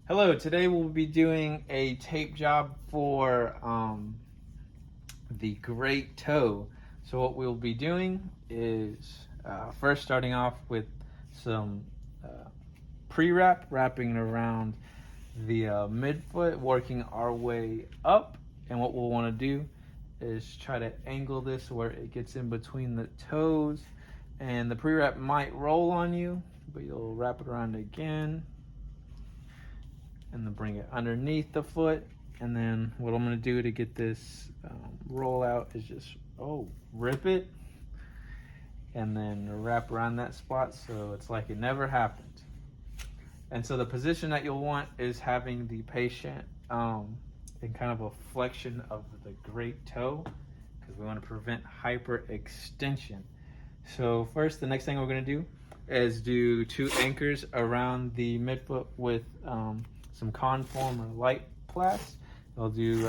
Hello, today we'll be doing a tape job for the great toe. So what we'll be doing is first starting off with some pre-wrap, wrapping around the midfoot, working our way up. And what we'll want to do is try to angle this where it gets in between the toes. And the pre-wrap might roll on you, but you'll wrap it around again and then bring it underneath the foot. And then what I'm going to do to get this roll out is just rip it and then wrap around that spot so it's like it never happened. And so the position that you'll want is having the patient in kind of a flexion of the great toe, because we want to prevent hyperextension. So first, the next thing we're going to do is do 2 anchors around the midfoot with some conform or light plast. I'll do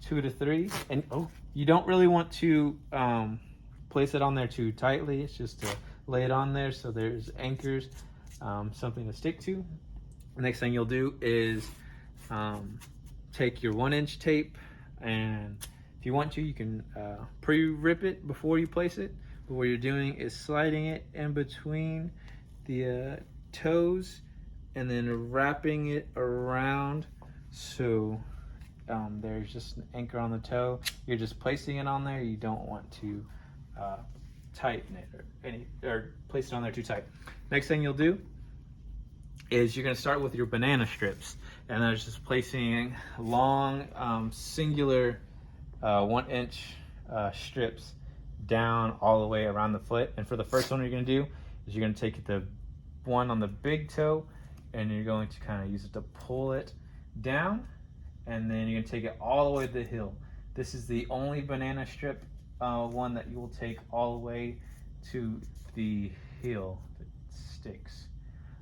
2 to 3, and you don't really want to place it on there too tightly. It's just to lay it on there so there's anchors, something to stick to. The next thing you'll do is take your 1-inch tape, and if you want to, you can pre-rip it before you place it. But what you're doing is sliding it in between the toes and then wrapping it around so there's just an anchor on the toe. You're just placing it on there. You don't want to tighten it or place it on there too tight. Next thing you'll do is you're going to start with your banana strips, and that's just placing long singular 1-inch strips down all the way around the foot. And for the first one, you're going to do is you're going to take the one on the big toe, and you're going to kind of use it to pull it down, and then you're going to take it all the way to the heel. This is the only banana strip one that you will take all the way to the heel that sticks.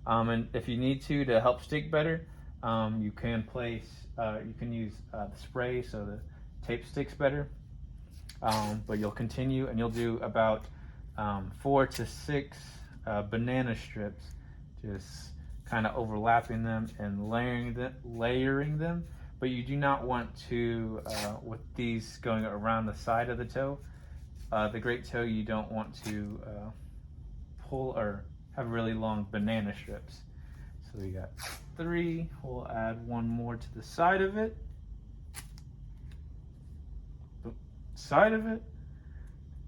And if you need to help stick better, you can use the spray so the tape sticks better. But you'll continue and you'll do about 4 to 6 banana strips, just kind of overlapping them and layering them. But you do not want to, with these going around the side of the toe, the great toe, you don't want to pull or have really long banana strips. So we got 3, we'll add 1 more to the side of it.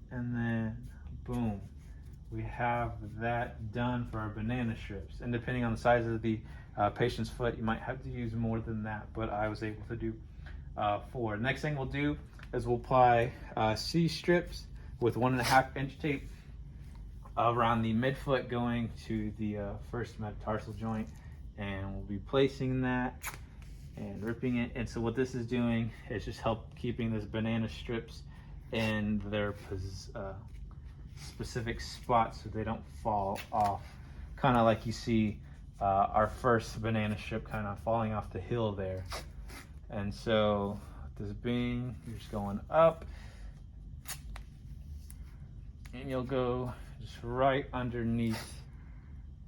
And then boom, we have that done for our banana strips. And depending on the size of the patient's foot, you might have to use more than that, but I was able to do 4. Next thing we'll do is we'll apply C strips with 1.5-inch tape around the midfoot going to the first metatarsal joint, and we'll be placing that and ripping it. And so what this is doing is just help keeping this banana strips in their specific spots so they don't fall off, kind of like you see our first banana strip kind of falling off the hill there. And so this being, you're just going up, and you'll go just right underneath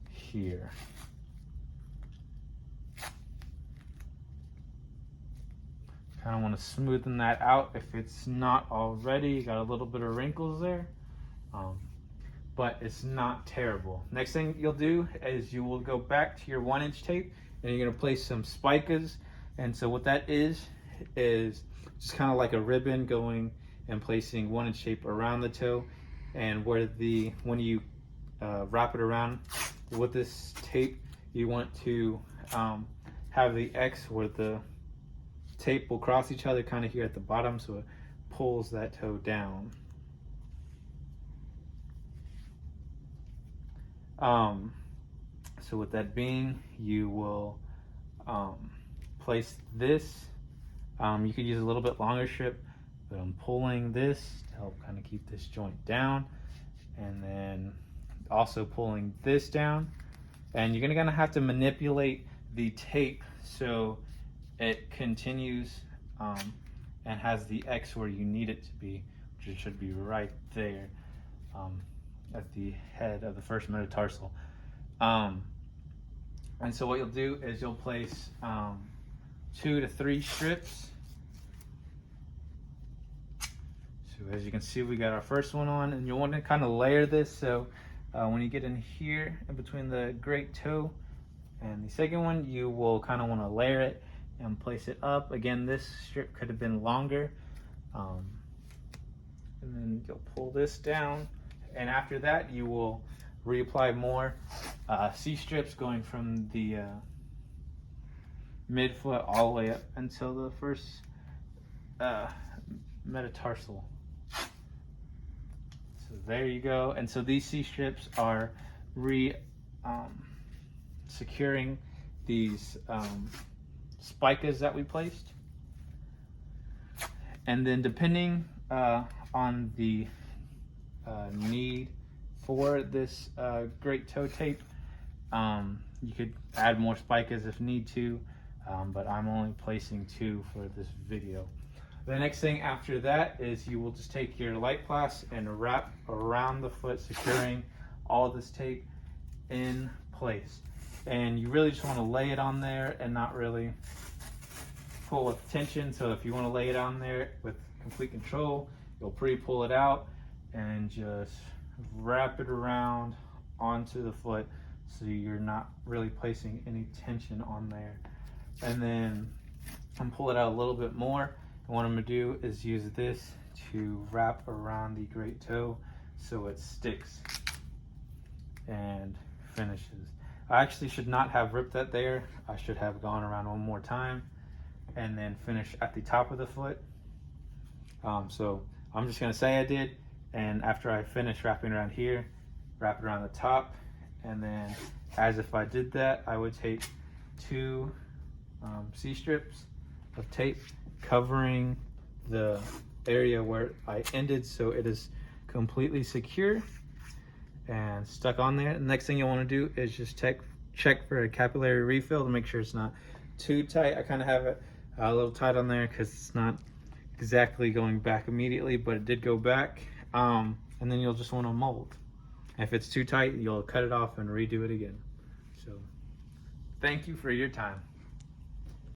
here. Kind of want to smoothen that out if it's not already. You got a little bit of wrinkles there, but it's not terrible. Next thing you'll do is you will go back to your 1-inch tape, and you're going to place some spicas. And so what that is just kind of like a ribbon going and placing 1-inch tape around the toe. And when you wrap it around with this tape, you want to have the X where the tape will cross each other kind of here at the bottom, so it pulls that toe down. So with that being, you will place this. You could use a little bit longer strip, but I'm pulling this to help kind of keep this joint down, and then also pulling this down. And you're gonna have to manipulate the tape so it continues and has the X where you need it to be, which it should be right there at the head of the first metatarsal. And so what you'll do is you'll place 2 to 3 strips. So as you can see, we got our first one on, and you'll want to kind of layer this. So when you get in here in between the great toe and the second one, you will kind of want to layer it and place it up. Again, this strip could have been longer. And then you'll pull this down, and after that you will reapply more C-strips going from the mid-foot all the way up until the first metatarsal. So there you go. And so these C-strips are securing these spicas that we placed. And then depending on the need for this great toe tape, you could add more spicas if need to, but I'm only placing 2 for this video. The next thing after that is you will just take your light plast and wrap around the foot, securing all of this tape in place. And you really just want to lay it on there and not really pull with tension. So if you want to lay it on there with complete control, you'll pre-pull it out and just wrap it around onto the foot so you're not really placing any tension on there. And then pull it out a little bit more. And what I'm going to do is use this to wrap around the great toe so it sticks and finishes. I actually should not have ripped that there. I should have gone around one more time and then finish at the top of the foot. So I'm just going to say I did, and after I finish wrapping around here, wrap it around the top, and then as if I did that, I would take 2 C-strips of tape covering the area where I ended so it is completely secure and stuck on there. The next thing you want to do is just check for a capillary refill to make sure it's not too tight. I kind of have it a little tight on there because it's not exactly going back immediately, but it did go back. And then you'll just want to mold. If it's too tight, you'll cut it off and redo it again. So thank you for your time.